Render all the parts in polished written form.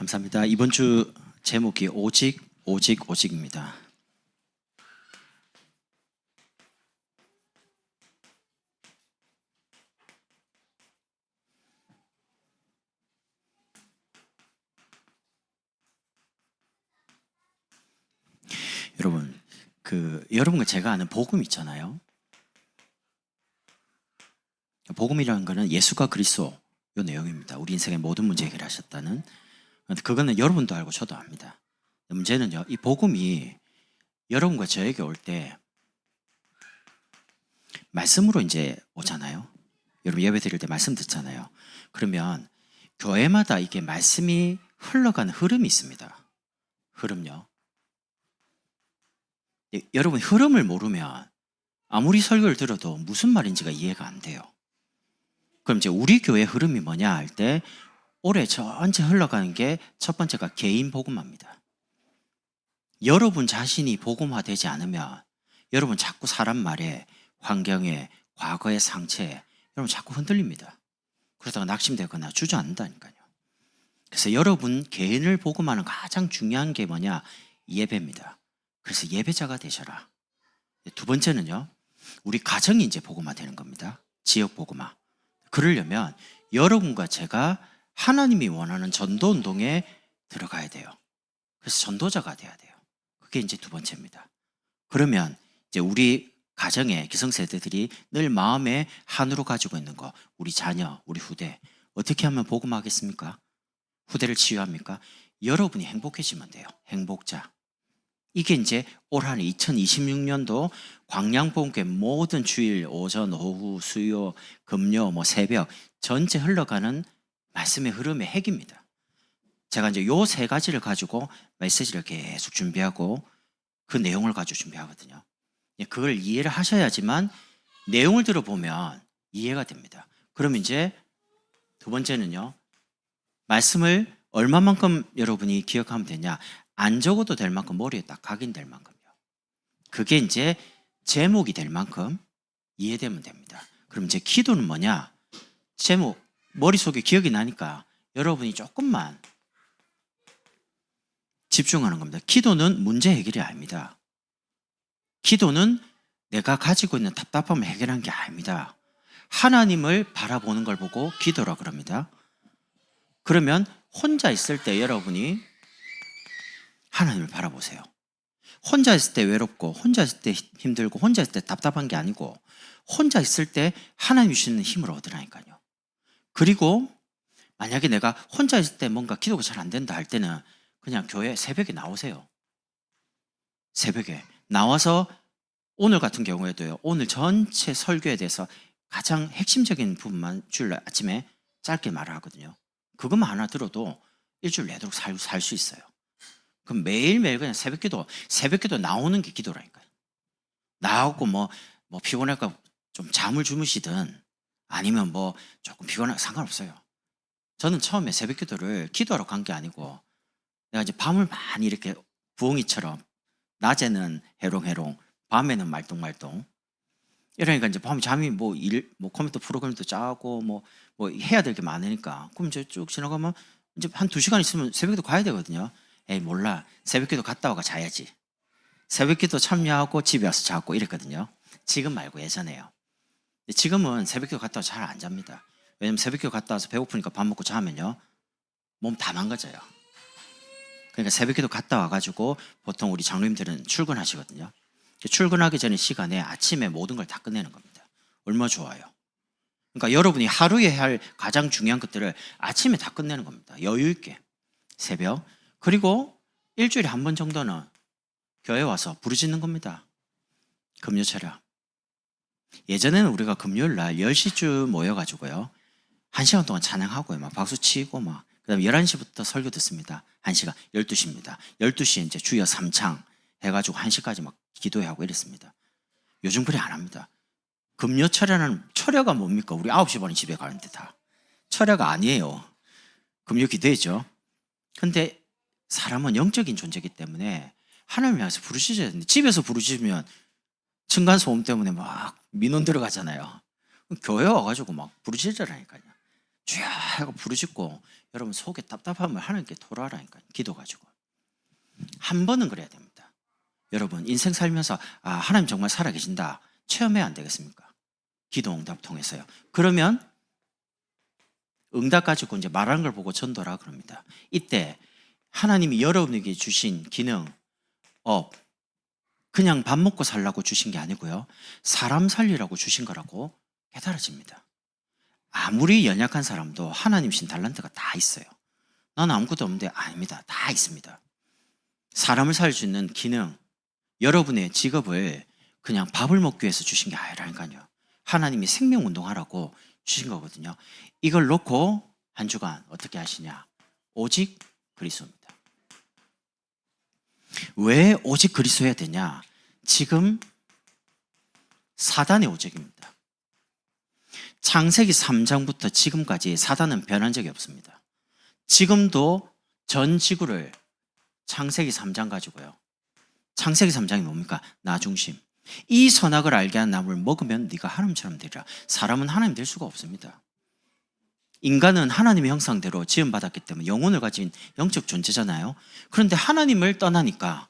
감사합니다. 이번 주 제목이 오직, 오직, 오직입니다. 여러분, 여러분과 제가 아는 복음 있잖아요. 복음이라는 것은 예수가 그리스도 이 내용입니다. 우리 인생의 모든 문제 해결하셨다는. 그거는 여러분도 알고 저도 압니다. 문제는요, 이 복음이 여러분과 저에게 올 때 말씀으로 이제 오잖아요. 여러분 예배 드릴 때 말씀 듣잖아요. 그러면 교회마다 이게 말씀이 흘러가는 흐름이 있습니다. 흐름요. 여러분 흐름을 모르면 아무리 설교를 들어도 무슨 말인지가 이해가 안 돼요. 그럼 이제 우리 교회 흐름이 뭐냐 할 때 올해 전체 흘러가는 게 첫 번째가 개인 복음화입니다. 여러분 자신이 복음화되지 않으면 여러분 자꾸 사람 말에, 환경에, 과거의 상처에 여러분 자꾸 흔들립니다. 그러다가 낙심되거나 주저앉는다니까요. 그래서 여러분 개인을 복음하는 가장 중요한 게 뭐냐? 예배입니다. 그래서 예배자가 되셔라. 두 번째는요, 우리 가정이 이제 복음화 되는 겁니다. 지역 복음화. 그러려면 여러분과 제가 하나님이 원하는 전도 운동에 들어가야 돼요. 그래서 전도자가 돼야 돼요. 그게 이제 두 번째입니다. 그러면 이제 우리 가정의 기성세대들이 늘 마음에 한으로 가지고 있는 거, 우리 자녀, 우리 후대 어떻게 하면 복음하겠습니까? 후대를 치유합니까? 여러분이 행복해지면 돼요. 행복자. 이게 이제 올 한 2026년도 광양복음교회 모든 주일 오전, 오후, 수요, 금요, 새벽 전체 흘러가는 말씀의 흐름의 핵입니다. 제가 이제 요 세 가지를 가지고 메시지를 계속 준비하고 그 내용을 가지고 준비하거든요. 그걸 이해를 하셔야지만 내용을 들어보면 이해가 됩니다. 그럼 이제 두 번째는요, 말씀을 얼마만큼 여러분이 기억하면 되냐? 안 적어도 될 만큼 머리에 딱 각인될 만큼요. 그게 이제 제목이 될 만큼 이해되면 됩니다. 그럼 이제 기도는 뭐냐? 제목, 머릿속에 기억이 나니까 여러분이 조금만 집중하는 겁니다. 기도는 문제 해결이 아닙니다. 기도는 내가 가지고 있는 답답함을 해결하는 게 아닙니다. 하나님을 바라보는 걸 보고 기도라 그럽니다. 그러면 혼자 있을 때 여러분이 하나님을 바라보세요. 혼자 있을 때 외롭고, 혼자 있을 때 힘들고, 혼자 있을 때 답답한 게 아니고, 혼자 있을 때 하나님 주시는 힘을 얻으라니까요. 그리고 만약에 내가 혼자 있을 때 뭔가 기도가 잘 안 된다 할 때는 그냥 교회 새벽에 나오세요. 새벽에 나와서 오늘 같은 경우에도요, 오늘 전체 설교에 대해서 가장 핵심적인 부분만 주일 아침에 짧게 말을 하거든요. 그것만 하나 들어도 일주일 내도록 살 수 있어요. 그럼 매일매일 그냥 새벽기도 나오는 게 기도라니까요. 나오고 피곤할까 좀 잠을 주무시든 아니면 조금 피곤할 상관없어요. 저는 처음에 새벽기도를 기도하러 간 게 아니고 내가 이제 밤을 많이 이렇게 부엉이처럼 낮에는 해롱해롱, 밤에는 말똥말똥. 이러니까 이제 밤에 잠이 컴퓨터 프로그램도 짜고 해야 될 게 많으니까. 그럼 이제 쭉 지나가면 이제 한 2시간 있으면 새벽기도 가야 되거든요. 에이 몰라, 새벽기도 갔다 와가 자야지. 새벽기도 참여하고 집에 와서 자고 이랬거든요. 지금 말고 예전에요. 지금은 새벽기도 갔다 와서 잘 안 잡니다. 왜냐면 새벽기도 갔다 와서 배고프니까 밥 먹고 자면요, 몸 다 망가져요. 그러니까 새벽기도 갔다 와가지고 보통 우리 장로님들은 출근하시거든요. 출근하기 전에 시간에 아침에 모든 걸 다 끝내는 겁니다. 얼마나 좋아요. 그러니까 여러분이 하루에 할 가장 중요한 것들을 아침에 다 끝내는 겁니다. 여유 있게 새벽. 그리고 일주일에 한 번 정도는 교회 와서 부르짖는 겁니다. 금요철야. 예전에는 우리가 금요일 날 10시쯤 모여가지고요, 1시간 동안 찬양하고요, 박수 치고 그 다음에 11시부터 설교 듣습니다. 1시간, 12시입니다. 12시에 이제 주여 3창 해가지고 1시까지 기도하고 해 이랬습니다. 요즘 그래 안 합니다. 금요철야는 철야가 뭡니까? 우리 9시 반에 집에 가는데 다. 철야가 아니에요. 금요 기도했죠. 근데 사람은 영적인 존재이기 때문에 하나님을 향해서 부르짖어야 되는데, 집에서 부르짖으면 층간소음 때문에 민원 들어가잖아요. 교회 와가지고 부르짖으라니까요. 주야 하고 부르짖고 여러분 속에 답답함을 하나님께 토로하라니까요. 기도 가지고. 한 번은 그래야 됩니다. 여러분 인생 살면서 하나님 정말 살아계신다 체험해야 안 되겠습니까? 기도 응답 통해서요. 그러면 응답 가지고 이제 말하는 걸 보고 전도라 그럽니다. 이때 하나님이 여러분에게 주신 기능, 그냥 밥 먹고 살라고 주신 게 아니고요. 사람 살리라고 주신 거라고 깨달아집니다. 아무리 연약한 사람도 하나님 신 달란트가 다 있어요. 나는 아무것도 없는데 아닙니다. 다 있습니다. 사람을 살릴 수 있는 기능, 여러분의 직업을 그냥 밥을 먹기 위해서 주신 게 아니라니까요. 하나님이 생명운동하라고 주신 거거든요. 이걸 놓고 한 주간 어떻게 하시냐? 오직 그리스도입니다. 왜 오직 그리스도여야 되냐? 지금 사단의 오직입니다. 창세기 3장부터 지금까지 사단은 변한 적이 없습니다. 지금도 전 지구를 창세기 3장 가지고요. 창세기 3장이 뭡니까? 나 중심. 이 선악을 알게 한 나무를 먹으면 네가 하나님처럼 되리라. 사람은 하나님 될 수가 없습니다. 인간은 하나님의 형상대로 지음받았기 때문에 영혼을 가진 영적 존재잖아요. 그런데 하나님을 떠나니까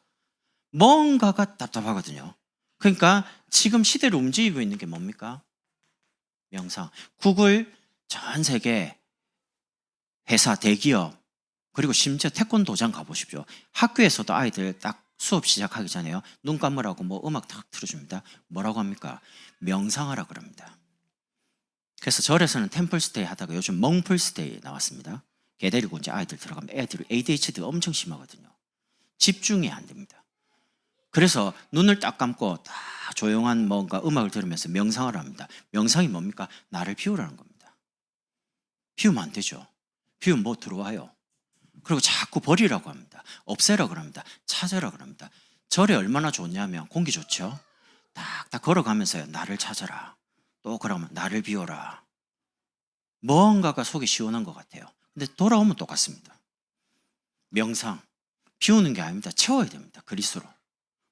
뭔가가 답답하거든요. 그러니까 지금 시대를 움직이고 있는 게 뭡니까? 명상. 구글, 전 세계 회사, 대기업, 그리고 심지어 태권도장 가보십시오. 학교에서도 아이들 딱 수업 시작하기 전에요. 눈 감으라고 뭐 음악 탁 틀어줍니다. 뭐라고 합니까? 명상하라 그럽니다. 그래서 절에서는 템플스테이 하다가 요즘 멍플스테이 나왔습니다. 걔 데리고 이제 아이들 들어가면 애들 ADHD가 엄청 심하거든요. 집중이 안 됩니다. 그래서 눈을 딱 감고 딱 조용한 뭔가 음악을 들으면서 명상을 합니다. 명상이 뭡니까? 나를 비우라는 겁니다. 비우면 안 되죠. 비우면 뭐 들어와요. 그리고 자꾸 버리라고 합니다. 없애라 그럽니다. 찾으라 그럽니다. 절이 얼마나 좋냐면 공기 좋죠. 딱딱 걸어가면서요. 나를 찾아라. 또 그러면 나를 비워라. 뭔가가 속이 시원한 것 같아요. 근데 돌아오면 똑같습니다. 명상. 비우는 게 아닙니다. 채워야 됩니다. 그리스도로.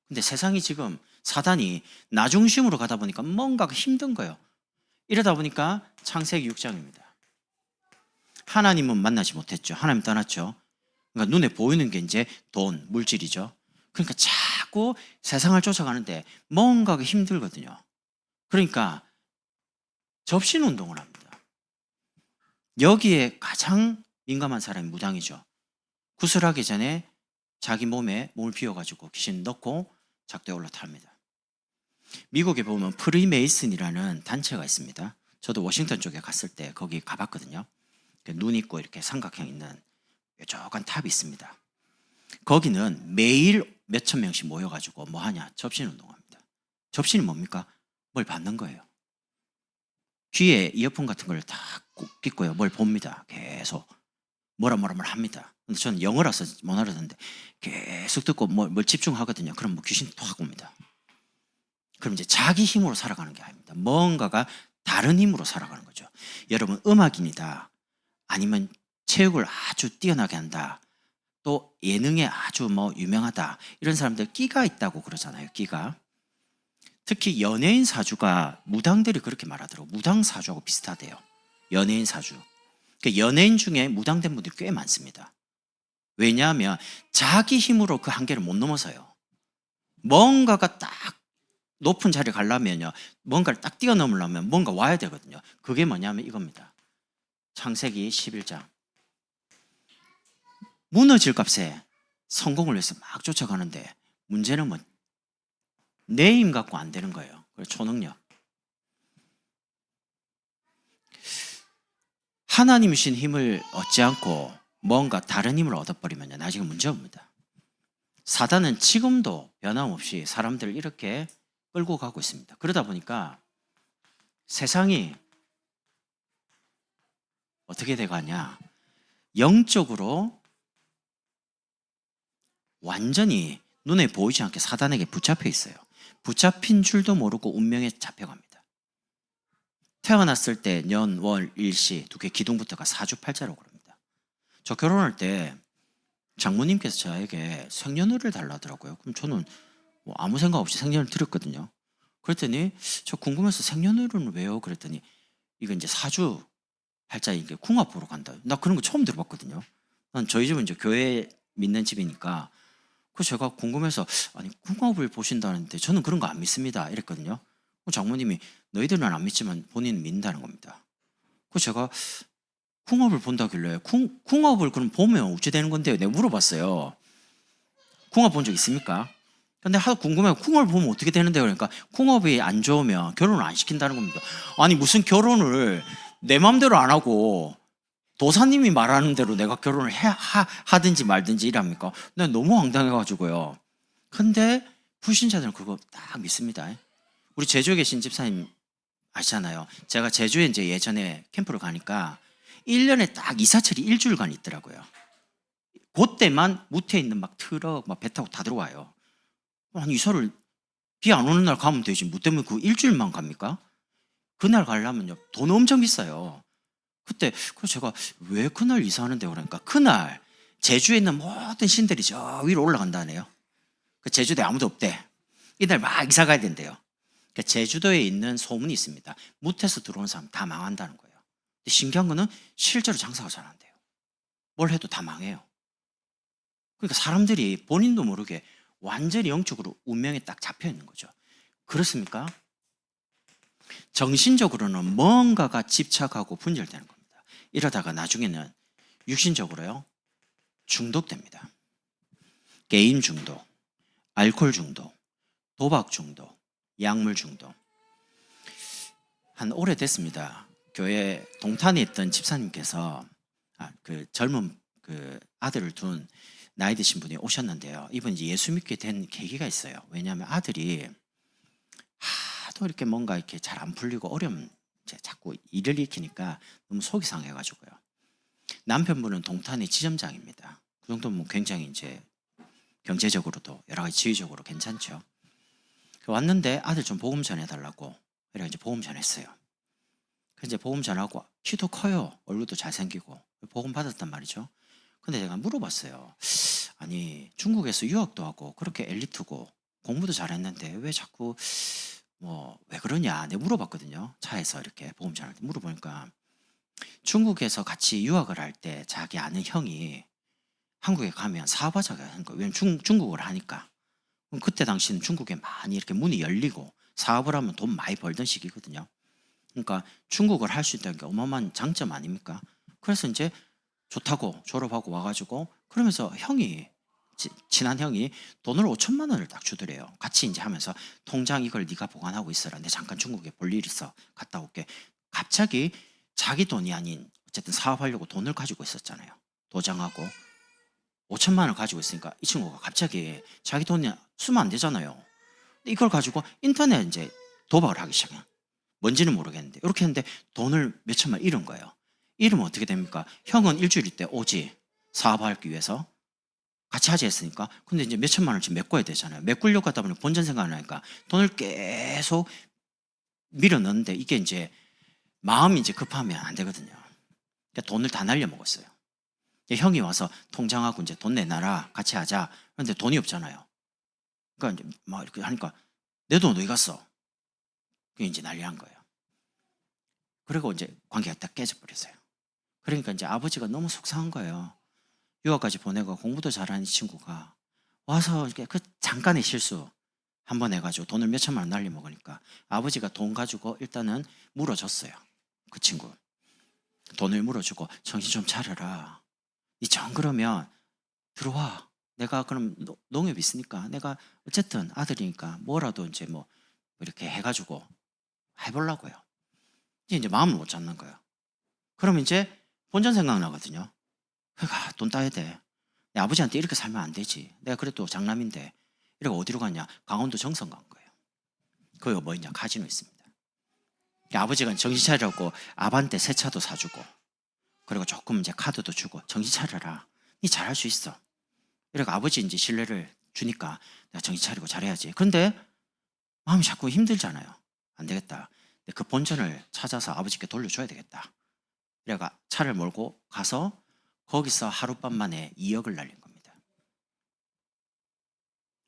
근데 세상이 지금 사단이 나 중심으로 가다 보니까 뭔가가 힘든 거예요. 이러다 보니까 창세기 6장입니다. 하나님은 만나지 못했죠. 하나님 떠났죠. 그러니까 눈에 보이는 게 이제 돈, 물질이죠. 그러니까 자꾸 세상을 쫓아가는데 뭔가가 힘들거든요. 그러니까 접신 운동을 합니다. 여기에 가장 민감한 사람이 무당이죠. 구슬하기 전에 자기 몸에 몸을 비워가지고 귀신 넣고 작도에 올라탑니다. 미국에 보면 프리메이슨이라는 단체가 있습니다. 저도 워싱턴 쪽에 갔을 때 거기 가봤거든요. 눈 있고 이렇게 삼각형 있는 뾰족한 탑이 있습니다. 거기는 매일 몇천 명씩 모여가지고 뭐 하냐? 접신 운동합니다. 접신이 뭡니까? 뭘 받는 거예요. 귀에 이어폰 같은 걸 다 꼭 끼고요. 뭘 봅니다. 계속 뭐라 합니다. 근데 저는 영어라서 못 알아듣는데 계속 듣고 뭘 집중하거든요. 그럼 뭐 귀신이 톡 옵니다. 그럼 이제 자기 힘으로 살아가는 게 아닙니다. 뭔가가 다른 힘으로 살아가는 거죠. 여러분 음악인이다. 아니면 체육을 아주 뛰어나게 한다. 또 예능에 아주 뭐 유명하다. 이런 사람들 끼가 있다고 그러잖아요. 끼가. 특히 연예인 사주가 무당들이 그렇게 말하더라고요. 무당 사주하고 비슷하대요. 연예인 사주. 그러니까 연예인 중에 무당된 분들이 꽤 많습니다. 왜냐하면 자기 힘으로 그 한계를 못 넘어서요. 뭔가가 딱 높은 자리에 가려면요. 뭔가를 딱 뛰어넘으려면 뭔가 와야 되거든요. 그게 뭐냐면 이겁니다. 창세기 11장. 무너질 값에 성공을 위해서 막 쫓아가는데 문제는 뭐 내 힘 갖고 안 되는 거예요. 초능력. 하나님이 주신 힘을 얻지 않고 뭔가 다른 힘을 얻어버리면 나중에 문제입니다. 사단은 지금도 변함없이 사람들을 이렇게 끌고 가고 있습니다. 그러다 보니까 세상이 어떻게 돼가냐? 영적으로 완전히 눈에 보이지 않게 사단에게 붙잡혀 있어요. 붙잡힌 줄도 모르고 운명에 잡혀갑니다. 태어났을 때 년, 월, 일시 두 개 기둥부터가 사주팔자라고 그럽니다. 저 결혼할 때 장모님께서 저에게 생년월일을 달라더라고요. 그럼 저는 뭐 아무 생각 없이 생년을 드렸거든요. 그랬더니 저 궁금해서 생년월일은 왜요? 그랬더니 이거 이제 사주 팔자 이게 궁합 보러 간다. 나 그런 거 처음 들어봤거든요. 난 저희 집은 이제 교회 믿는 집이니까 그 제가 궁금해서 아니 궁합을 보신다는데 저는 그런 거 안 믿습니다 이랬거든요. 그 장모님이 너희들은 안 믿지만 본인은 믿는다는 겁니다. 그 제가 궁합을 본다길래 궁합을 그럼 보면 어찌 되는 건데요? 내가 물어봤어요. 궁합 본 적 있습니까? 근데 하도 궁금해요. 궁합을 보면 어떻게 되는데요? 그러니까 궁합이 안 좋으면 결혼을 안 시킨다는 겁니다. 아니 무슨 결혼을 내 마음대로 안 하고 도사님이 말하는 대로 내가 결혼을 하든지 말든지 이랍니까? 난 너무 황당해가지고요. 근데 불신자들은 그거 딱 믿습니다. 우리 제주에 계신 집사님 아시잖아요. 제가 제주에 이제 예전에 캠프를 가니까 1년에 딱 이사철이 일주일간 있더라고요. 그때만 무태에 있는 막 트럭, 막 배 타고 다 들어와요. 아니, 이사를 비 안 오는 날 가면 되지. 뭐 때문에 그 일주일만 갑니까? 그날 가려면요. 돈 엄청 비싸요. 그때, 그래서 제가 왜 그날 이사하는데 그러니까 그날 제주에 있는 모든 신들이 저 위로 올라간다네요. 그 제주도에 아무도 없대. 이날 막 이사 가야 된대요. 그러니까 제주도에 있는 소문이 있습니다. 무태에서 들어오는 사람 다 망한다는 거예요. 근데 신기한 거는 실제로 장사가 잘 안 돼요. 뭘 해도 다 망해요. 그러니까 사람들이 본인도 모르게 완전히 영적으로 운명에 딱 잡혀 있는 거죠. 그렇습니까? 정신적으로는 뭔가가 집착하고 분열되는 겁니다. 이러다가 나중에는 육신적으로요, 중독됩니다. 게임 중독, 알코올 중독, 도박 중독, 약물 중독. 한 오래됐습니다. 교회 동탄에 있던 집사님께서 그 젊은 그 아들을 둔 나이 드신 분이 오셨는데요. 이분 이제 예수 믿게 된 계기가 있어요. 왜냐하면 아들이 하도 이렇게 뭔가 이렇게 잘 안 풀리고 어려움 자꾸 일을 일으키니까 너무 속이 상해가지고요. 남편분은 동탄의 지점장입니다. 그 정도면 굉장히 이제 경제적으로도 여러 가지 지위적으로 괜찮죠. 왔는데 아들 좀 복음 전해달라고 그래 이제 복음 전했어요. 이제 복음 전하고 키도 커요. 얼굴도 잘생기고 복음 받았단 말이죠. 근데 제가 물어봤어요. 아니 중국에서 유학도 하고 그렇게 엘리트고 공부도 잘했는데 왜 자꾸 뭐 왜 그러냐 내가 물어봤거든요. 차에서 이렇게 복음 전할 때 물어보니까 중국에서 같이 유학을 할 때 자기 아는 형이 한국에 가면 사업하자가 하는 거예요. 왜냐면 중국어를 하니까. 그럼 그때 당시는 중국에 많이 이렇게 문이 열리고 사업을 하면 돈 많이 벌던 시기거든요. 그러니까 중국어를 할 수 있다는 게 어마어마한 장점 아닙니까? 그래서 이제 좋다고 졸업하고 와가지고 그러면서 형이 친한 형이 돈을 5천만 원을 딱 주더래요. 같이 이제 하면서 통장 이걸 네가 보관하고 있어라. 내 잠깐 중국에 볼 일 있어. 갔다 올게. 갑자기 자기 돈이 아닌 어쨌든 사업하려고 돈을 가지고 있었잖아요. 도장하고 5천만 원을 가지고 있으니까 이 친구가 갑자기 자기 돈이 쓰면 안 되잖아요. 이걸 가지고 인터넷 이제 도박을 하기 시작해요. 뭔지는 모르겠는데 이렇게 했는데 돈을 몇 천만 원 잃은 거예요. 잃으면 어떻게 됩니까? 형은 일주일 있대 오지 사업하기 위해서 같이 하지 했으니까. 근데 이제 몇 천만 원씩 메꿔야 되잖아요. 메꾸려고 하다 보니 본전 생각나니까 돈을 계속 밀어 넣는데 이게 이제 마음이 이제 급하면 안 되거든요. 그러니까 돈을 다 날려 먹었어요. 형이 와서 통장하고 이제 돈 내놔라 같이 하자. 그런데 돈이 없잖아요. 그러니까 이제 막 이렇게 하니까 내 돈 어디 갔어? 그게 이제 난리 난 거예요. 그리고 이제 관계가 딱 깨져버렸어요. 그러니까 이제 아버지가 너무 속상한 거예요. 유학까지 보내고 공부도 잘하는 이 친구가 와서 이렇게 그 잠깐의 실수 한 번 해가지고 돈을 몇 천만 원 날려 먹으니까 아버지가 돈 가지고 일단은 물어줬어요. 그 친구 돈을 물어주고 정신 좀 차려라. 니 정 그러면 들어와. 내가 그럼 농협 있으니까 내가 어쨌든 아들이니까 뭐라도 이제 뭐 이렇게 해가지고 해보려고요. 이제 마음을 못 잡는 거예요. 그럼 이제 본전 생각나거든요. 그러니까 돈 따야 돼. 내 아버지한테 이렇게 살면 안 되지. 내가 그래도 장남인데 이러고 어디로 갔냐? 강원도 정선 간 거예요. 거기가 뭐 있냐? 카지노 있습니다. 아버지가 정신 차리라고 아반떼 새 차도 사주고 그리고 조금 이제 카드도 주고 정신 차려라. 니 잘할 수 있어. 이러고 아버지 이제 신뢰를 주니까 내가 정신 차리고 잘해야지. 그런데 마음이 자꾸 힘들잖아요. 안 되겠다. 그 본전을 찾아서 아버지께 돌려줘야 되겠다. 그래가 차를 몰고 가서 거기서 하룻밤 만에 2억을 날린 겁니다.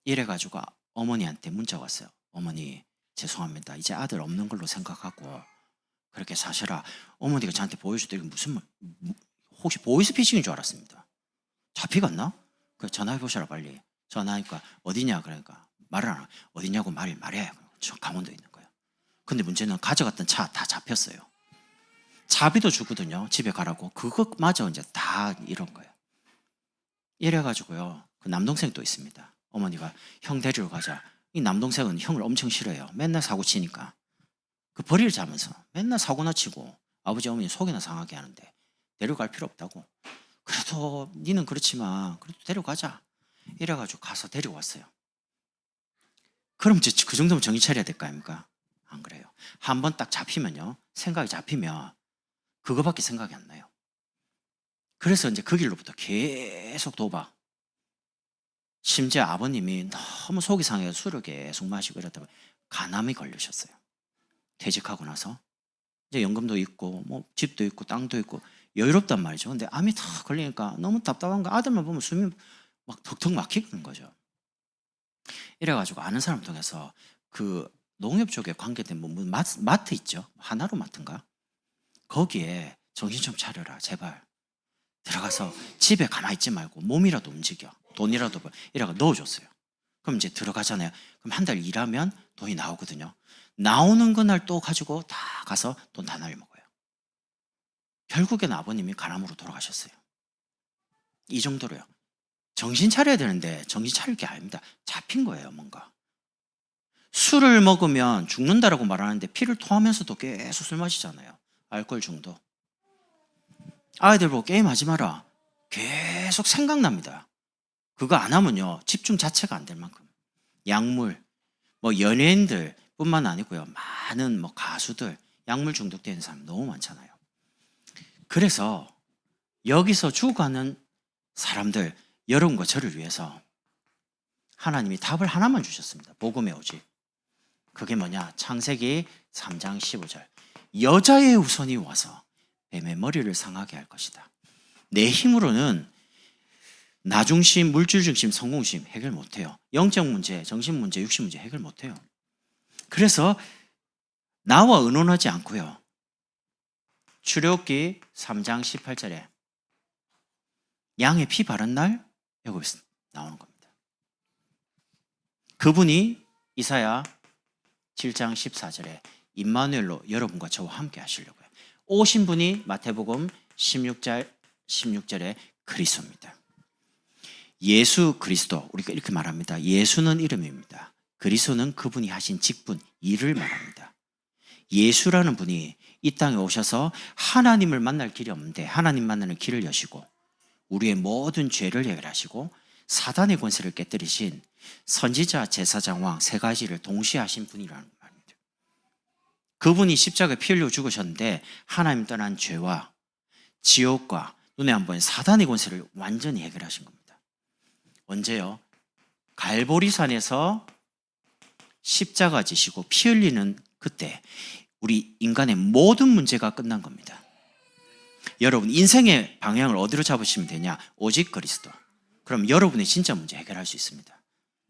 이래가지고 어머니한테 문자가 왔어요. 어머니 죄송합니다. 이제 아들 없는 걸로 생각하고 그렇게 사셔라. 어머니가 저한테 보여주더니 무슨 혹시 보이스피싱인 줄 알았습니다. 잡히겠나? 그 전화해 보셔라 빨리. 전화하니까 어디냐 그러니까 말을 안 하고 어디냐고 말해. 저 강원도에 있는 거예요. 근데 문제는 가져갔던 차 다 잡혔어요. 차비도 주거든요. 집에 가라고. 그것마저 이제 다 이런 거예요. 이래가지고요. 그 남동생도 있습니다. 어머니가 형 데리러 가자. 이 남동생은 형을 엄청 싫어해요. 맨날 사고 치니까. 그 벌이를 잡으면서 맨날 사고나 치고 아버지 어머니 속이나 상하게 하는데 데려갈 필요 없다고. 그래도 니는 그렇지만 그래도 데려가자. 이래가지고 가서 데려왔어요. 그럼 이제 그 정도면 정신 차려야 될 거 아닙니까? 안 그래요. 한 번 딱 잡히면요. 생각이 잡히면 그거밖에 생각이 안 나요. 그래서 이제 그 길로부터 계속 도박. 심지어 아버님이 너무 속이 상해서 술을 계속 마시고 이러다가 간암이 걸리셨어요. 퇴직하고 나서 이제 연금도 있고 뭐 집도 있고 땅도 있고 여유롭단 말이죠. 근데 암이 탁 걸리니까 너무 답답한 거. 아들만 보면 숨이 막 턱턱 막히는 거죠. 이래가지고 아는 사람 통해서 그 농협 쪽에 관계된 뭐 마트 있죠. 하나로 마트인가? 거기에 정신 좀 차려라 제발. 들어가서 집에 가만히 있지 말고 몸이라도 움직여. 돈이라도 이래가 넣어줬어요. 그럼 이제 들어가잖아요. 그럼 한 달 일하면 돈이 나오거든요. 나오는 그날 또 가지고 다 가서 돈 다 날려먹어요. 결국엔 아버님이 간암으로 돌아가셨어요. 이 정도로요. 정신 차려야 되는데 정신 차릴 게 아닙니다. 잡힌 거예요 뭔가. 술을 먹으면 죽는다라고 말하는데 피를 토하면서도 계속 술 마시잖아요. 알코올 중독. 아이들 보고 게임하지 마라. 계속 생각납니다. 그거 안 하면요 집중 자체가 안 될 만큼. 약물, 뭐 연예인들 뿐만 아니고요 많은 뭐 가수들 약물 중독되는 사람 너무 많잖아요. 그래서 여기서 죽어가는 사람들 여러분과 저를 위해서 하나님이 답을 하나만 주셨습니다. 복음의 오직. 그게 뭐냐? 창세기 3장 15절. 여자의 후손이 와서 뱀의 머리를 상하게 할 것이다. 내 힘으로는 나중심, 물질중심, 성공심 해결 못해요. 영적 문제, 정신 문제, 육신 문제 해결 못해요. 그래서 나와 의논하지 않고요. 출애굽기 3장 18절에 양의 피 바른 날 여기서 나오는 겁니다. 그분이 이사야 7장 14절에 임마누엘로 여러분과 저와 함께 하시려고요. 오신 분이 마태복음 16절에 그리스도입니다. 예수 그리스도, 우리가 이렇게 말합니다. 예수는 이름입니다. 그리스도는 그분이 하신 직분, 일을 말합니다. 예수라는 분이 이 땅에 오셔서 하나님을 만날 길이 없는데 하나님 만나는 길을 여시고 우리의 모든 죄를 해결하시고 사단의 권세를 깨뜨리신 선지자, 제사장, 왕 세 가지를 동시에 하신 분이라는 말입니다. 그분이 십자가에 피 흘려 죽으셨는데 하나님 떠난 죄와 지옥과 눈에 안 보이는 사단의 권세를 완전히 해결하신 겁니다. 언제요? 갈보리산에서 십자가 지시고 피 흘리는 그때 우리 인간의 모든 문제가 끝난 겁니다. 여러분 인생의 방향을 어디로 잡으시면 되냐? 오직 그리스도. 그럼 여러분의 진짜 문제 해결할 수 있습니다.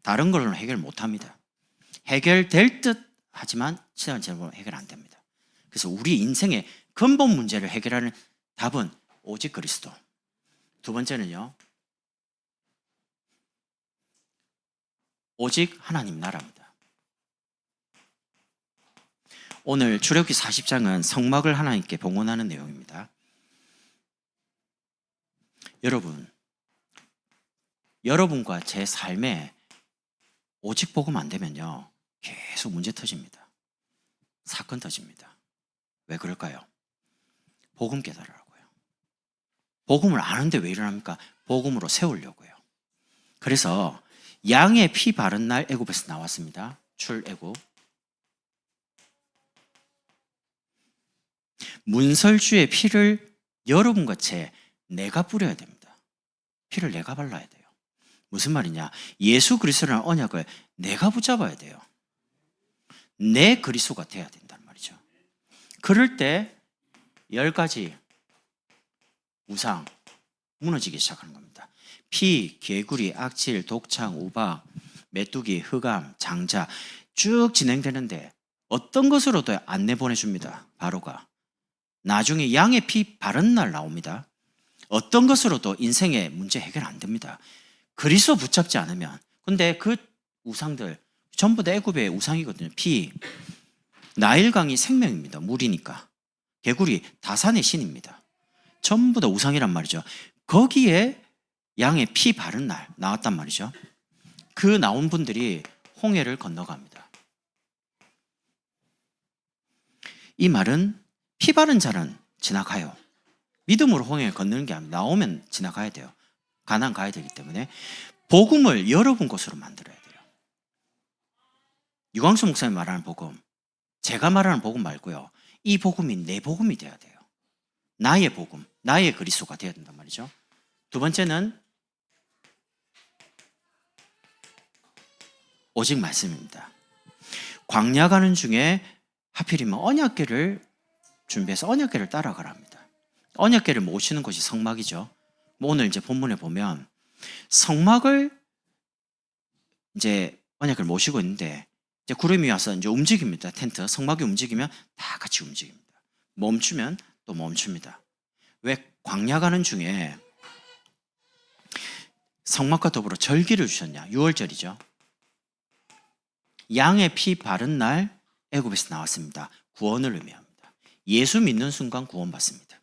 다른 걸로는 해결 못합니다. 해결될 듯 하지만 시간이 지나면 해결 안 됩니다. 그래서 우리 인생의 근본 문제를 해결하는 답은 오직 그리스도. 두 번째는요, 오직 하나님 나라입니다. 오늘 출애굽기 40장은 성막을 하나님께 봉헌하는 내용입니다. 여러분과 제 삶에 오직 복음 안 되면요 계속 문제 터집니다. 사건 터집니다. 왜 그럴까요? 복음 깨달으라고요. 복음을 아는데 왜 일어납니까? 복음으로 세우려고요. 그래서 양의 피 바른 날 애굽에서 나왔습니다. 출애굽. 문설주의 피를 여러분과 제 내가 뿌려야 됩니다. 피를 내가 발라야 돼요. 무슨 말이냐? 예수 그리스도라는 언약을 내가 붙잡아야 돼요. 내 그리스도가 돼야 된단 말이죠. 그럴 때 10가지 우상 무너지기 시작하는 겁니다. 피, 개구리, 악질, 독창, 우박, 메뚜기, 흑암, 장자 쭉 진행되는데 어떤 것으로도 안 내보내줍니다. 바로가 나중에 양의 피 바른 날 나옵니다. 어떤 것으로도 인생의 문제 해결 안 됩니다. 그리스도 붙잡지 않으면. 근데 그 우상들 전부 다 애굽의 우상이거든요. 피, 나일강이 생명입니다. 물이니까. 개구리 다산의 신입니다. 전부 다 우상이란 말이죠. 거기에 양의 피 바른 날 나왔단 말이죠. 그 나온 분들이 홍해를 건너갑니다. 이 말은 피 바른 자는 지나가요. 믿음으로 홍해를 건너는 게 아니라 나오면 지나가야 돼요. 가나안 가야 되기 때문에 복음을 여러분 것으로 만들어야 돼요. 유광수 목사님 말하는 복음, 제가 말하는 복음 말고요. 이 복음이 내 복음이 돼야 돼요. 나의 복음, 나의 그리스도가 되어야 된단 말이죠. 두 번째는 오직 말씀입니다. 광야 가는 중에 하필이면 언약궤를 준비해서 언약궤를 따라가라 합니다. 언약궤를 모시는 곳이 성막이죠. 오늘 이제 본문에 보면 성막을 이제 언약궤를 모시고 있는데 이제 구름이 와서 이제 움직입니다. 텐트 성막이 움직이면 다 같이 움직입니다. 멈추면 또 멈춥니다. 왜 광야 가는 중에 성막과 더불어 절기를 주셨냐? 6월절이죠. 양의 피 바른 날 애굽에서 나왔습니다. 구원을 의미합니다. 예수 믿는 순간 구원받습니다.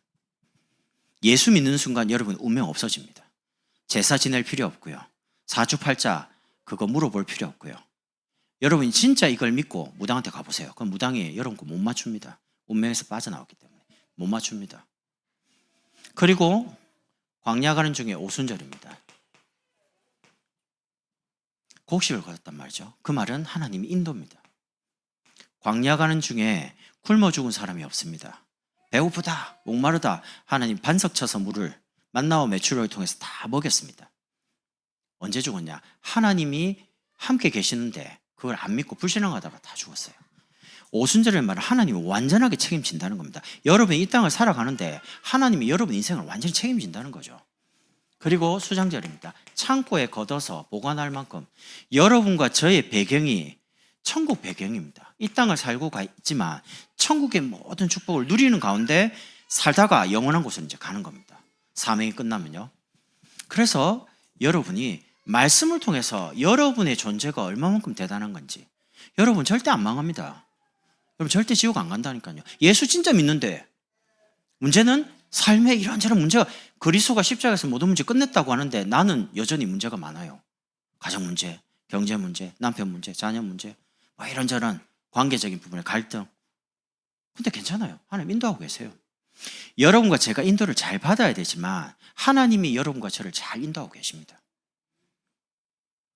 예수 믿는 순간 여러분 운명 없어집니다. 제사 지낼 필요 없고요. 사주팔자 그거 물어볼 필요 없고요. 여러분이 진짜 이걸 믿고 무당한테 가보세요. 그럼 무당이 여러분 거 못 맞춥니다. 운명에서 빠져나왔기 때문에 못 맞춥니다. 그리고 광야 가는 중에 오순절입니다. 곡식을 거뒀단 말이죠. 그 말은 하나님의 인도입니다. 광야 가는 중에 굶어 죽은 사람이 없습니다. 배고프다, 목마르다, 하나님 반석 쳐서 물을 만나와 메추라를 통해서 다 먹였습니다. 언제 죽었냐? 하나님이 함께 계시는데 그걸 안 믿고 불신앙하다가 다 죽었어요. 오순절의 말은 하나님이 완전하게 책임진다는 겁니다. 여러분이 이 땅을 살아가는데 하나님이 여러분 인생을 완전히 책임진다는 거죠. 그리고 수장절입니다. 창고에 걷어서 보관할 만큼 여러분과 저의 배경이 천국 배경입니다. 이 땅을 살고 있지만 천국의 모든 축복을 누리는 가운데 살다가 영원한 곳으로 이제 가는 겁니다. 사명이 끝나면요. 그래서 여러분이 말씀을 통해서 여러분의 존재가 얼마만큼 대단한 건지 여러분 절대 안 망합니다. 여러분 절대 지옥 안 간다니까요. 예수 진짜 믿는데 문제는 삶에 이런저런 문제가 그리스도가 십자가에서 모든 문제 끝냈다고 하는데 나는 여전히 문제가 많아요. 가정 문제, 경제 문제, 남편 문제, 자녀 문제 뭐 이런저런 관계적인 부분의 갈등. 근데 괜찮아요. 하나님 인도하고 계세요. 여러분과 제가 인도를 잘 받아야 되지만 하나님이 여러분과 저를 잘 인도하고 계십니다.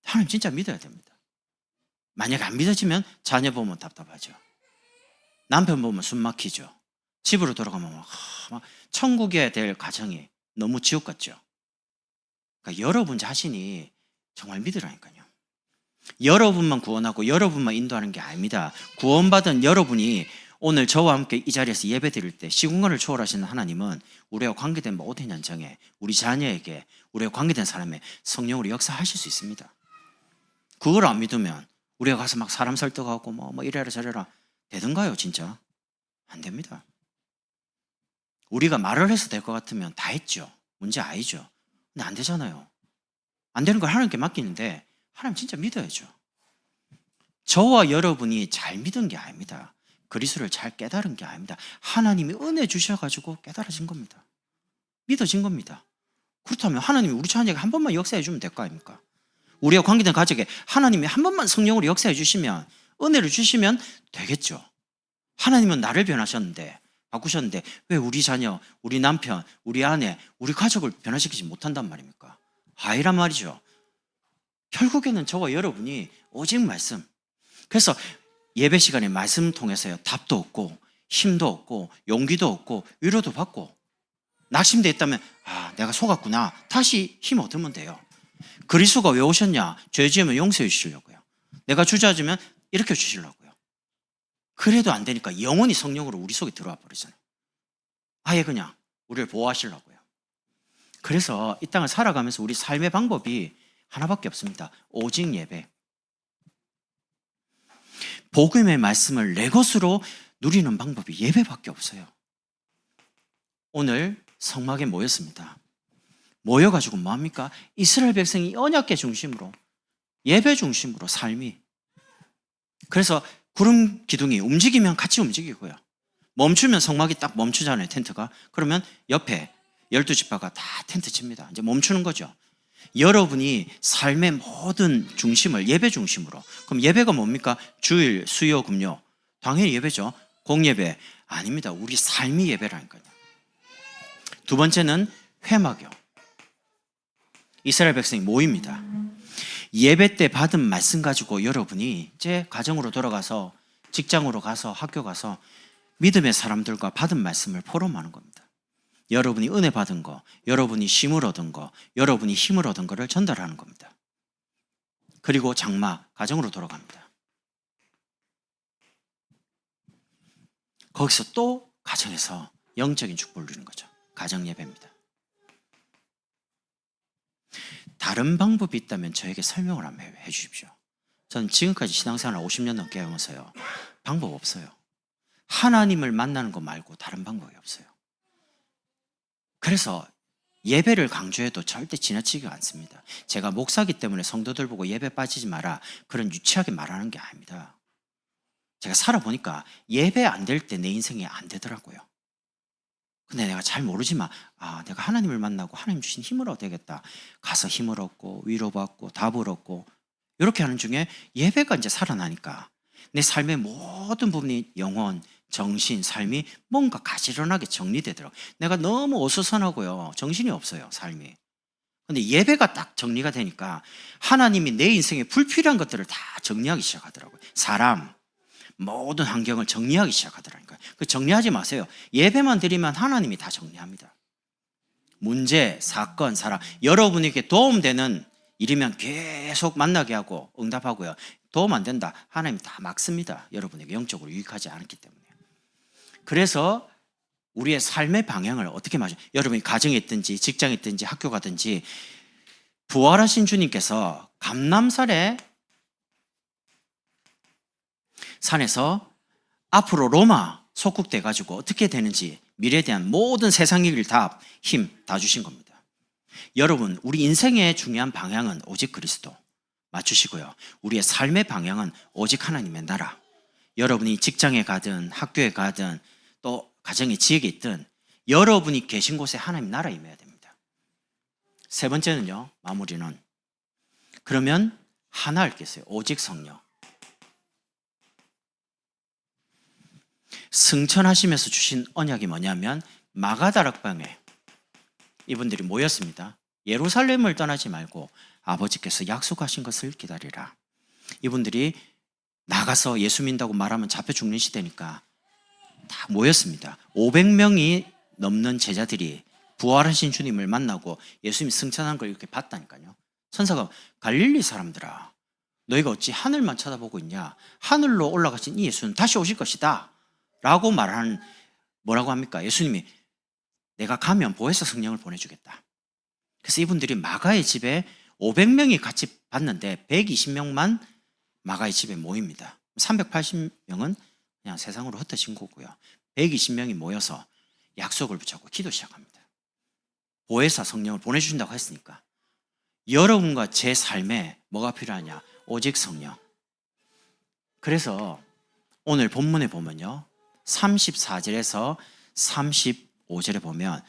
하나님 진짜 믿어야 됩니다. 만약 안 믿어지면 자녀 보면 답답하죠. 남편 보면 숨 막히죠. 집으로 돌아가면 막 천국이어야 될 가정이 너무 지옥 같죠. 그러니까 여러분 자신이 정말 믿으라니까요. 여러분만 구원하고 여러분만 인도하는 게 아닙니다. 구원받은 여러분이 오늘 저와 함께 이 자리에서 예배 드릴 때 시공간을 초월하시는 하나님은 우리와 관계된 모든 현장에 우리 자녀에게 우리와 관계된 사람의 성령으로 역사하실 수 있습니다. 그걸 안 믿으면 우리가 가서 막 사람 설득하고 뭐 이래라 저래라 되던가요? 진짜 안 됩니다. 우리가 말을 해서 될 것 같으면 다 했죠. 문제 아니죠. 근데 안 되잖아요. 안 되는 걸 하나님께 맡기는데 하나님 진짜 믿어야죠. 저와 여러분이 잘 믿은 게 아닙니다. 그리스도를 잘 깨달은 게 아닙니다. 하나님이 은혜 주셔가지고 깨달아진 겁니다. 믿어진 겁니다. 그렇다면 하나님이 우리 자녀에게 한 번만 역사해 주면 될 거 아닙니까? 우리와 관계된 가족에 하나님이 한 번만 성령으로 역사해 주시면 은혜를 주시면 되겠죠. 하나님은 나를 변하셨는데 바꾸셨는데 왜 우리 자녀, 우리 남편, 우리 아내, 우리 가족을 변화시키지 못한단 말입니까? 아이란 말이죠. 결국에는 저와 여러분이 오직 말씀. 그래서 예배 시간에 말씀 통해서요 답도 얻고 힘도 얻고 용기도 얻고 위로도 받고 낙심돼 있다면 내가 속았구나 다시 힘 얻으면 돼요. 그리스도가 왜 오셨냐? 죄 지으면 용서해 주시려고요. 내가 주저앉으면 일으켜 주시려고요. 그래도 안 되니까 영원히 성령으로 우리 속에 들어와 버리잖아요. 아예 그냥 우리를 보호하시려고요. 그래서 이 땅을 살아가면서 우리 삶의 방법이 하나밖에 없습니다. 오직 예배. 복음의 말씀을 내 것으로 누리는 방법이 예배밖에 없어요. 오늘 성막에 모였습니다. 모여가지고 뭐합니까? 이스라엘 백성이 언약궤 중심으로, 예배 중심으로 삶이. 그래서 구름 기둥이 움직이면 같이 움직이고요. 멈추면 성막이 딱 멈추잖아요, 텐트가. 그러면 옆에 12지파가 다 텐트 칩니다. 이제 멈추는 거죠. 여러분이 삶의 모든 중심을 예배 중심으로. 그럼 예배가 뭡니까? 주일, 수요, 금요. 당연히 예배죠. 공예배. 아닙니다. 우리 삶이 예배라니까요. 두 번째는 회막이요. 이스라엘 백성이 모입니다. 예배 때 받은 말씀 가지고 여러분이 이제 가정으로 돌아가서, 직장으로 가서, 학교 가서 믿음의 사람들과 받은 말씀을 포럼하는 겁니다. 여러분이 은혜 받은 거, 여러분이 쉼을 얻은 거, 여러분이 힘을 얻은 거를 전달하는 겁니다. 그리고 장마, 가정으로 돌아갑니다. 거기서 또 가정에서 영적인 축복을 누리는 거죠. 가정 예배입니다. 다른 방법이 있다면 저에게 설명을 한번 해 주십시오. 저는 지금까지 신앙생활 50년 넘게 하면서요, 방법 없어요. 하나님을 만나는 거 말고 다른 방법이 없어요. 그래서 예배를 강조해도 절대 지나치지가 않습니다. 제가 목사기 때문에 성도들 보고 예배 빠지지 마라, 그런 유치하게 말하는 게 아닙니다. 제가 살아보니까 예배 안 될 때 내 인생이 안 되더라고요. 근데 내가 잘 모르지만, 내가 하나님을 만나고 하나님 주신 힘을 얻어야겠다. 가서 힘을 얻고 위로받고 답을 얻고 이렇게 하는 중에 예배가 이제 살아나니까 내 삶의 모든 부분이 영혼, 정신, 삶이 뭔가 가지런하게 정리되더라고요. 내가 너무 어수선하고요, 정신이 없어요, 삶이. 근데 예배가 딱 정리가 되니까 하나님이 내 인생에 불필요한 것들을 다 정리하기 시작하더라고요. 사람, 모든 환경을 정리하기 시작하더라니까요. 그 정리하지 마세요. 예배만 드리면 하나님이 다 정리합니다. 문제, 사건, 사람, 여러분에게 도움되는 일이면 계속 만나게 하고 응답하고요. 도움 안 된다, 하나님 다 막습니다. 여러분에게 영적으로 유익하지 않았기 때문에. 그래서 우리의 삶의 방향을 어떻게 맞춰요? 여러분이 가정에 있든지 직장에 있든지 학교 가든지 부활하신 주님께서 감람산에 산에서 앞으로 로마 속국돼 가지고 어떻게 되는지 미래에 대한 모든 세상의 길 다 힘 다 주신 겁니다. 여러분, 우리 인생의 중요한 방향은 오직 그리스도 맞추시고요. 우리의 삶의 방향은 오직 하나님의 나라. 여러분이 직장에 가든 학교에 가든 또 가정의 지역에 있든 여러분이 계신 곳에 하나님 나라 임해야 됩니다. 세 번째는요, 마무리는 그러면 하나 알겠어요. 오직 성령. 승천하시면서 주신 언약이 뭐냐면 마가다락방에 이분들이 모였습니다. 예루살렘을 떠나지 말고 아버지께서 약속하신 것을 기다리라. 이분들이 나가서 예수 믿는다고 말하면 잡혀 죽는 시대니까 다 모였습니다. 500명이 넘는 제자들이 부활하신 주님을 만나고 예수님이 승천한 걸 이렇게 봤다니까요. 천사가 갈릴리 사람들아, 너희가 어찌 하늘만 쳐다보고 있냐? 하늘로 올라가신 이 예수는 다시 오실 것이다 라고 말하는, 뭐라고 합니까? 예수님이 내가 가면 보혜사 성령을 보내주겠다. 그래서 이분들이 마가의 집에 500명이 같이 봤는데 120명만 마가의 집에 모입니다. 380명은 그냥 세상으로 흩어진 거고요. 120명이 모여서 약속을 붙잡고 기도 시작합니다. 보혜사 성령을 보내주신다고 했으니까 여러분과 제 삶에 뭐가 필요하냐? 오직 성령. 그래서 오늘 본문에 보면요, 34절에서 35절에 보면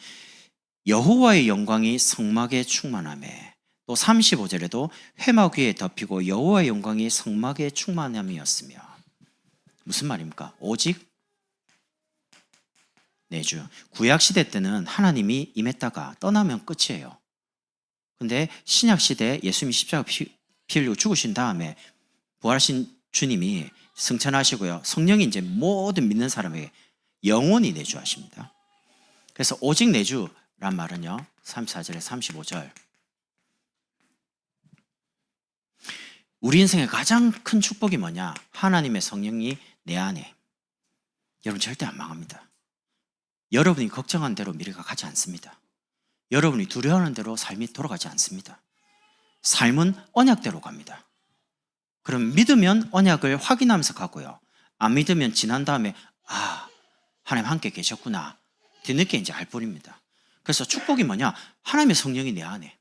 여호와의 영광이 성막에 충만하매, 또 35절에도 회막 위에 덮이고 여호와의 영광이 성막에 충만함이었으며. 무슨 말입니까? 오직 내주. 구약시대 때는 하나님이 임했다가 떠나면 끝이에요. 근데 신약시대 예수님이 십자가 피 흘리고 죽으신 다음에 부활하신 주님이 승천하시고요, 성령이 이제 모든 믿는 사람에게 영원히 내주하십니다. 그래서 오직 내주란 말은요, 34절에 35절, 우리 인생의 가장 큰 축복이 뭐냐? 하나님의 성령이 내 안에. 여러분 절대 안 망합니다. 여러분이 걱정한 대로 미래가 가지 않습니다. 여러분이 두려워하는 대로 삶이 돌아가지 않습니다. 삶은 언약대로 갑니다. 그럼 믿으면 언약을 확인하면서 가고요, 안 믿으면 지난 다음에 하나님 함께 계셨구나, 뒤늦게 이제 알 뿐입니다. 그래서 축복이 뭐냐? 하나님의 성령이 내 안에.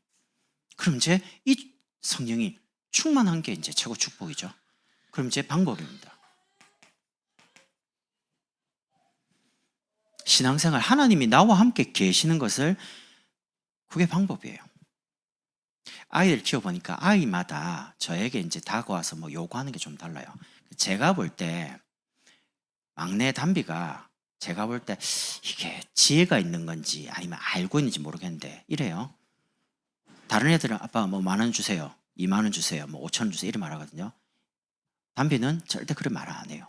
그럼 이제 이 성령이 충만한 게 이제 최고 축복이죠. 그럼 이제 방법입니다. 신앙생활, 하나님이 나와 함께 계시는 것을, 그게 방법이에요. 아이를 키워보니까 아이마다 저에게 이제 다가와서 뭐 요구하는 게 좀 달라요. 제가 볼 때 막내 담비가, 제가 볼 때 이게 지혜가 있는 건지 아니면 알고 있는지 모르겠는데 이래요. 다른 애들은 아빠 뭐 10,000원 주세요, 20,000원 주세요, 뭐 5,000원 주세요 이렇게 말하거든요. 담비는 절대 그런 말 안 해요.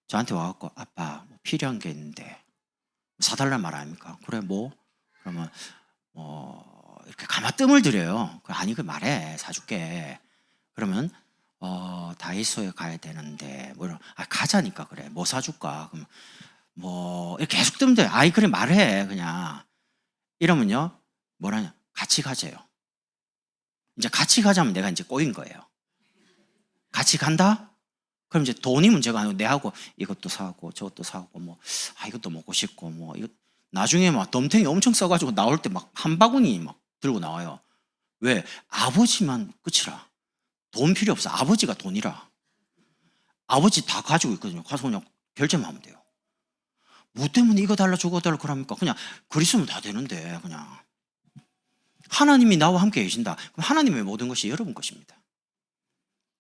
저한테 와갖고 아빠 뭐 필요한 게 있는데 사달라는 말 아닙니까? 그래 뭐? 그러면 이렇게 가마뜸을 들여요. 아니 그 말해 사줄게. 그러면 다이소에 가야 되는데 뭐 가자니까. 그래 뭐 사줄까? 그럼 뭐 이렇게 계속 뜨면 아이 그래 말해 그냥. 이러면요 뭐라냐, 같이 가재요. 이제 같이 가자면 내가 이제 꼬인 거예요. 같이 간다? 그럼 이제 돈이 문제가 아니고 내하고 이것도 사고 저것도 사고 뭐 이것도 먹고 싶고 뭐 이거 나중에 막 덤탱이 엄청 써가지고 나올 때 막 한 바구니 막 들고 나와요. 왜? 아버지만 끝이라. 돈 필요 없어. 아버지가 돈이라. 아버지 다 가지고 있거든요. 가서 그냥 결제만 하면 돼요. 뭐 때문에 이거 달라 저거 달라 그럽니까? 그냥 그리스면 다 되는데. 그냥 하나님이 나와 함께 계신다. 그럼 하나님의 모든 것이 여러분 것입니다.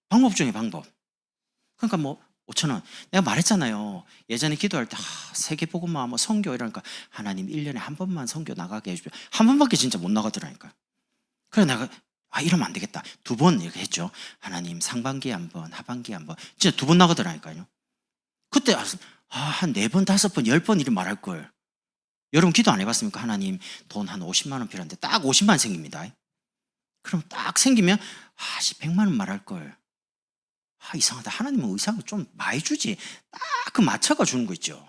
방법 중에 방법. 그러니까 뭐 5,000원. 내가 말했잖아요. 예전에 기도할 때 세계복음화 뭐 선교 이러니까 하나님 1년에 한 번만 선교 나가게 해주세요. 한 번밖에 진짜 못 나가더라니까. 그래 내가 이러면 안 되겠다. 2번 이렇게 했죠. 하나님 상반기에 한 번, 하반기에 한 번. 진짜 2번 나가더라니까요. 그때 한 4번, 5번, 10번 이렇게 말할 걸. 여러분 기도 안 해봤습니까? 하나님 돈 한 50만 원 필요한데 딱 50만 원 생깁니다. 그럼 딱 생기면 100만 원 말할 걸. 이상하다. 하나님은 의상을 좀 많이 주지. 딱 그 맞춰가 주는 거 있죠.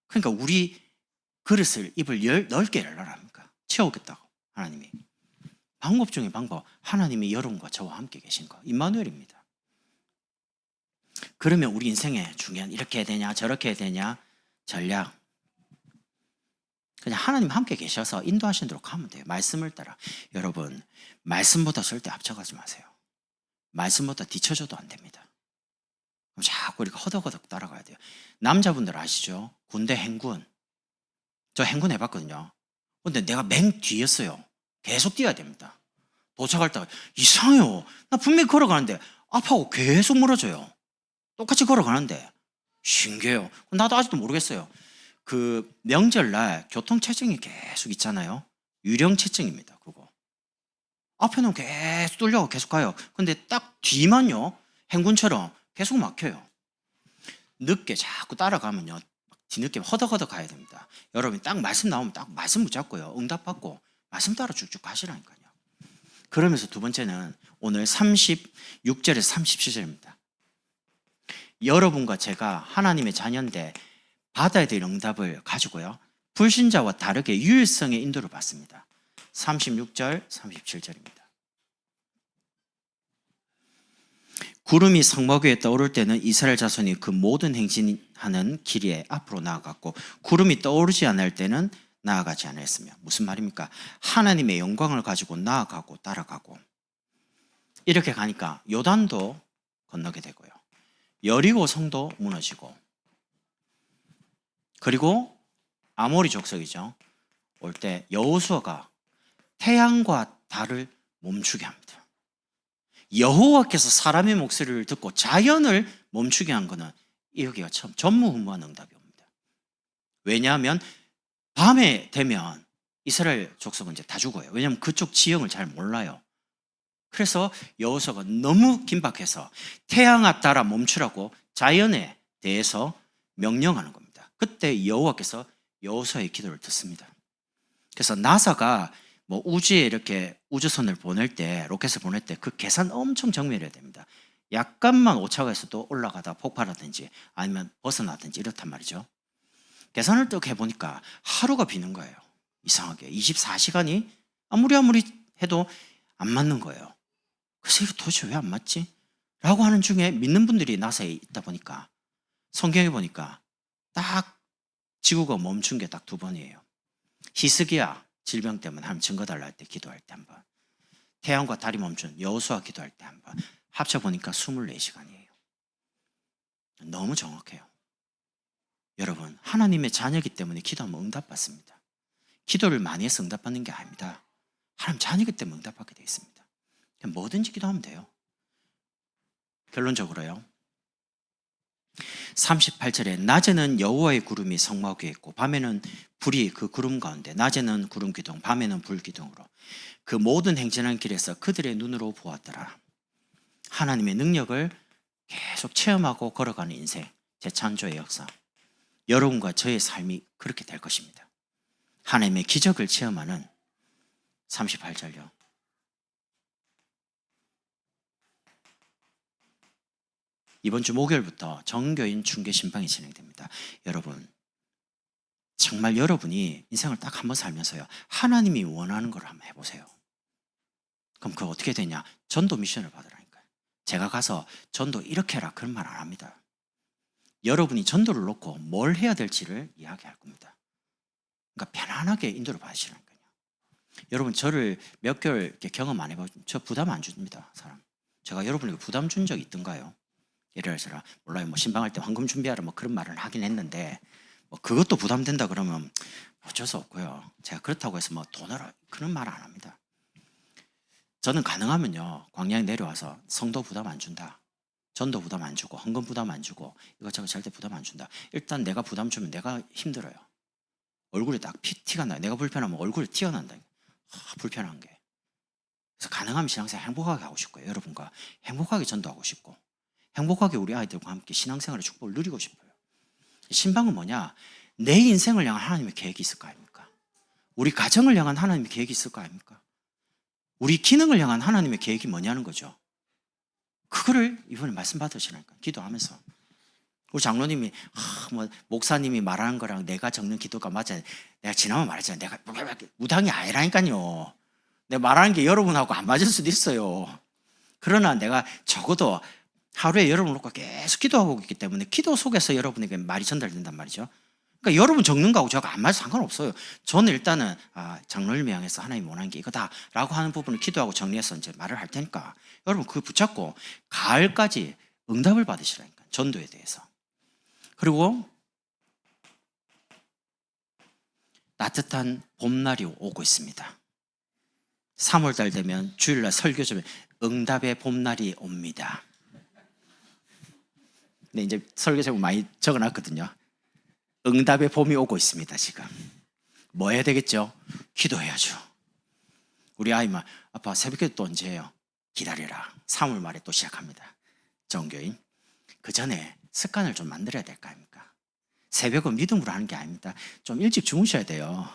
그러니까 우리 그릇을, 입을 넓게 열라랍니까? 채우겠다고 하나님이. 방법 중에 방법. 하나님이 여러분과 저와 함께 계신 거. 임마누엘입니다. 그러면 우리 인생에 중요한 이렇게 해야 되냐 저렇게 해야 되냐 전략. 그냥 하나님 함께 계셔서 인도하신 대로 가면 돼요. 말씀을 따라. 여러분 말씀보다 절대 앞서가지 마세요. 말씀보다 뒤쳐져도 안 됩니다. 그럼 자꾸 우리가 허덕허덕 따라가야 돼요. 남자분들 아시죠? 군대 행군. 저 행군 해봤거든요. 근데 내가 맨 뒤였어요. 계속 뛰어야 됩니다. 도착할 때 이상해요. 나 분명히 걸어가는데 앞하고 계속 멀어져요. 똑같이 걸어가는데 신기해요. 나도 아직도 모르겠어요. 그 명절날 교통체증이 계속 있잖아요. 유령체증입니다. 그거. 앞에는 계속 뚫려고 계속 가요. 근데 딱 뒤만요 행군처럼 계속 막혀요. 늦게 자꾸 따라가면요 뒤늦게 허덕허덕 가야 됩니다. 여러분 딱 말씀 나오면 딱 말씀 붙잡고요 응답받고 말씀 따라 쭉쭉 가시라니까요. 그러면서 두 번째는 오늘 36절에서 37절입니다. 여러분과 제가 하나님의 자녀인데 받아야 될 응답을 가지고요 불신자와 다르게 유일성의 인도를 받습니다. 36절 37절입니다. 구름이 성막 위에 떠오를 때는 이스라엘 자손이 그 모든 행진하는 길에 앞으로 나아갔고 구름이 떠오르지 않을 때는 나아가지 않았으며. 무슨 말입니까? 하나님의 영광을 가지고 나아가고 따라가고 이렇게 가니까 요단도 건너게 되고요 여리고 성도 무너지고 그리고 아모리 족속이죠 올 때 여호수아가 태양과 달을 멈추게 합니다. 여호와께서 사람의 목소리를 듣고 자연을 멈추게 한 것은 여기가 처음 전무후무한 응답이 옵니다. 왜냐하면 밤에 되면 이스라엘 족속은 이제 다 죽어요. 왜냐하면 그쪽 지형을 잘 몰라요. 그래서 여호수아가 너무 긴박해서 태양아 달아 멈추라고 자연에 대해서 명령하는 겁니다. 그때 여호와께서 여호수아의 기도를 듣습니다. 그래서 나사가 뭐 우주에 이렇게 우주선을 보낼 때 로켓을 보낼 때 그 계산 엄청 정밀해야 됩니다. 약간만 오차가 있어도 올라가다 폭발하든지 아니면 벗어나든지 이렇단 말이죠. 계산을 또 해보니까 하루가 비는 거예요. 이상하게 24시간이 아무리 해도 안 맞는 거예요. 그래서 이거 도대체 왜 안 맞지? 라고 하는 중에 믿는 분들이 나사에 있다 보니까 성경에 보니까 딱 지구가 멈춘 게 딱 2번이에요. 히스기야 질병 때문에 하나님 증거 달라 할 때 기도할 때 한 번. 태양과 달이 멈춘 여호수아 기도할 때 한 번. 합쳐보니까 24시간이에요. 너무 정확해요. 여러분, 하나님의 자녀이기 때문에 기도하면 응답받습니다. 기도를 많이 해서 응답받는 게 아닙니다. 하나님 자녀이기 때문에 응답받게 되어 있습니다. 그냥 뭐든지 기도하면 돼요. 결론적으로요. 38절에 낮에는 여호와의 구름이 성막에 있고 밤에는 불이 그 구름 가운데, 낮에는 구름 기둥 밤에는 불 기둥으로 그 모든 행진하는 길에서 그들의 눈으로 보았더라. 하나님의 능력을 계속 체험하고 걸어가는 인생, 재창조의 역사. 여러분과 저의 삶이 그렇게 될 것입니다. 하나님의 기적을 체험하는 38절요. 이번 주 목요일부터 정교인 중개 심판이 진행됩니다. 여러분, 정말 여러분이 인생을 딱 한번 살면서요, 하나님이 원하는 걸 한번 해보세요. 그럼 그거 어떻게 되냐? 전도 미션을 받으라니까요. 제가 가서 전도 이렇게 해라 그런 말 안 합니다. 여러분이 전도를 놓고 뭘 해야 될지를 이야기할 겁니다. 그러니까 편안하게 인도를 받으시라니까요. 여러분, 저를 몇 개월 이렇게 경험 안 해보면 저 부담 안 줍니다, 사람. 제가 여러분에게 부담 준 적 있던가요? 예를 들어서 몰라요. 뭐 신방할 때 황금 준비하라 뭐 그런 말을 하긴 했는데, 뭐 그것도 부담된다 그러면 어쩔 수 없고요. 제가 그렇다고 해서 뭐 돈을 그런 말 안 합니다. 저는 가능하면요, 광야에 내려와서 성도 부담 안 준다, 전도 부담 안 주고, 헌금 부담 안 주고, 이것저것 절대 부담 안 준다. 일단 내가 부담 주면 내가 힘들어요. 얼굴에 딱 티가 나요. 내가 불편하면 얼굴에 티가 난다. 불편한 게. 그래서 가능하면 신앙생활 행복하게 하고 싶고요. 여러분과 행복하게 전도하고 싶고, 행복하게 우리 아이들과 함께 신앙생활의 축복을 누리고 싶어요. 신방은 뭐냐? 내 인생을 향한 하나님의 계획이 있을 거 아닙니까? 우리 가정을 향한 하나님의 계획이 있을 거 아닙니까? 우리 기능을 향한 하나님의 계획이 뭐냐는 거죠. 그거를 이번에 말씀 받으시라니까, 기도하면서. 우리 장로님이 뭐 목사님이 말하는 거랑 내가 적는 기도가 맞아요. 내가 지난번 말했잖아요. 내가 무당이 아니라니까요. 내가 말하는 게 여러분하고 안 맞을 수도 있어요. 그러나 내가 적어도 하루에 여러분을 놓고 계속 기도하고 있기 때문에 기도 속에서 여러분에게 말이 전달된단 말이죠. 그러니까 여러분 적는 거하고 저하고 안 맞아도 상관없어요. 저는 일단은 장로님을 향해서 하나님 원하는 게 이거다라고 하는 부분을 기도하고 정리해서 이제 말을 할 테니까 여러분 그거 붙잡고 가을까지 응답을 받으시라니까, 전도에 대해서. 그리고 따뜻한 봄날이 오고 있습니다. 3월달 되면 주일날 설교 좀 응답의 봄날이 옵니다. 근데 이제 설교 제목 많이 적어놨거든요. 응답의 봄이 오고 있습니다. 지금 뭐 해야 되겠죠? 기도해야죠. 우리 아이만 아빠 새벽기도 또 언제 해요? 기다려라. 3월 말에 또 시작합니다. 정교인. 그 전에 습관을 좀 만들어야 될 거 아닙니까? 새벽은 믿음으로 하는 게 아닙니다. 좀 일찍 주무셔야 돼요.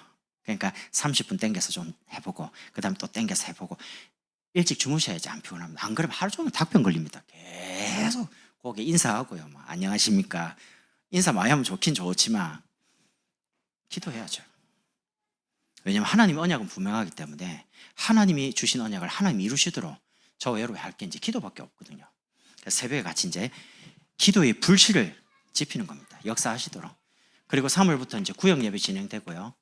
그러니까 30분 땡겨서 좀 해보고, 그 다음에 또 땡겨서 해보고, 일찍 주무셔야지 안 피곤합니다. 안 그러면 하루 종일 닭병 걸립니다. 계속 거기 인사하고요. 뭐 안녕하십니까? 인사 많이 하면 좋긴 좋지만 기도해야죠. 왜냐하면 하나님의 언약은 분명하기 때문에 하나님이 주신 언약을 하나님이 이루시도록 저와 여러분이 할 게 이제 기도밖에 없거든요. 그래서 새벽에 같이 이제 기도의 불씨를 지피는 겁니다. 역사하시도록. 그리고 3월부터 이제 구역 예배 진행되고요.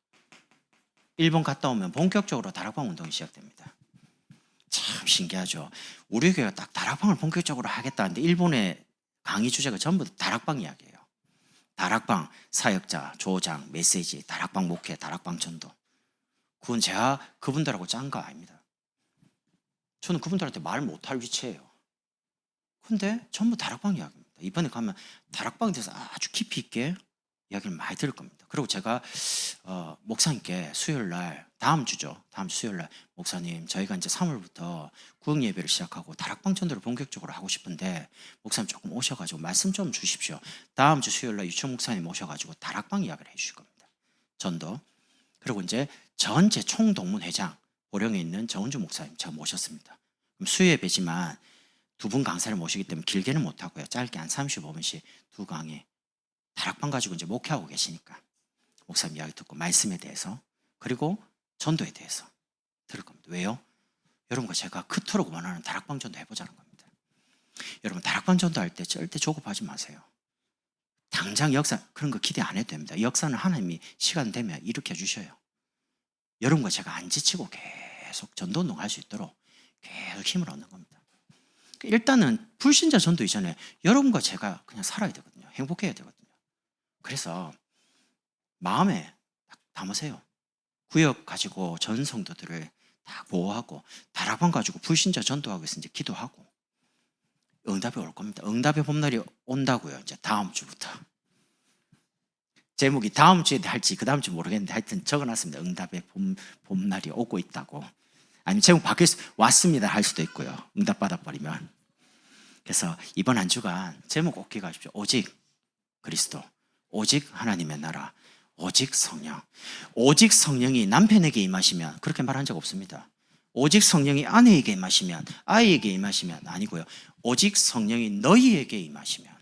일본 갔다 오면 본격적으로 다락방 운동이 시작됩니다. 참 신기하죠. 우리 교회가 딱 다락방을 본격적으로 하겠다는데 일본의 강의 주제가 전부 다락방 이야기예요. 다락방, 사역자, 조장, 메시지, 다락방 목회, 다락방 전도. 그건 제가 그분들하고 짠 거 아닙니다. 저는 그분들한테 말 못할 위치예요. 근데 전부 다락방 이야기입니다. 이번에 가면 다락방에 대해서 아주 깊이 있게 이야기를 많이 들을 겁니다. 그리고 제가 목사님께 수요일날, 다음 주 수요일날, 목사님 저희가 이제 3월부터 구역 예배를 시작하고 다락방 전도를 본격적으로 하고 싶은데 목사님 조금 오셔가지고 말씀 좀 주십시오. 다음 주 수요일날 유청 목사님 오셔가지고 다락방 이야기를 해주실 겁니다. 전도. 그리고 이제 전체 총동문회장 보령에 있는 정은주 목사님 제가 모셨습니다. 그럼 수요예배지만 2분 강사를 모시기 때문에 길게는 못하고요. 짧게 한 35분씩 2강의 다락방 가지고 이제 목회하고 계시니까 목사님 이야기 듣고 말씀에 대해서 그리고 전도에 대해서 들을 겁니다. 왜요? 여러분과 제가 그토록 원하는 다락방 전도 해보자는 겁니다. 여러분 다락방 전도 할 때 절대 조급하지 마세요. 당장 역사 그런 거 기대 안 해도 됩니다. 역사는 하나님이 시간 되면 일으켜 주셔요. 여러분과 제가 안 지치고 계속 전도운동 할 수 있도록 계속 힘을 얻는 겁니다. 일단은 불신자 전도 이전에 여러분과 제가 그냥 살아야 되거든요. 행복해야 되거든요. 그래서 마음에 딱 담으세요. 구역 가지고 전 성도들을 다 보호하고 다락방 가지고 불신자 전도하고 있으면 이제 기도하고 응답이 올 겁니다. 응답의 봄날이 온다고요. 이제 다음 주부터. 제목이 다음 주에 할지 그 다음 주 모르겠는데 하여튼 적어놨습니다. 응답의 봄날이 오고 있다고. 아니면 제목 바뀔 수 왔습니다 할 수도 있고요. 응답 받아버리면. 그래서 이번 한 주간 제목 꼭 기억하십시오. 오직 그리스도, 오직 하나님의 나라, 오직 성령. 오직 성령이 남편에게 임하시면 그렇게 말한 적 없습니다. 오직 성령이 아내에게 임하시면, 아이에게 임하시면 아니고요. 오직 성령이 너희에게 임하시면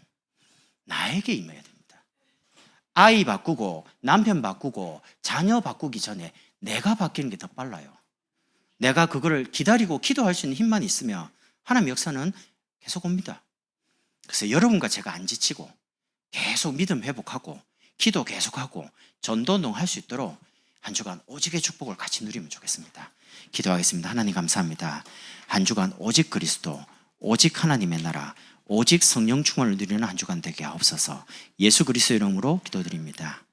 나에게 임해야 됩니다. 아이 바꾸고 남편 바꾸고 자녀 바꾸기 전에 내가 바뀌는 게 더 빨라요. 내가 그거를 기다리고 기도할 수 있는 힘만 있으면 하나님의 역사는 계속 옵니다. 그래서 여러분과 제가 안 지치고 계속 믿음 회복하고 기도 계속하고 전도운동 할 수 있도록 한 주간 오직의 축복을 같이 누리면 좋겠습니다. 기도하겠습니다. 하나님 감사합니다. 한 주간 오직 그리스도, 오직 하나님의 나라, 오직 성령 충만을 누리는 한 주간 되게 하옵소서. 예수 그리스도의 이름으로 기도드립니다.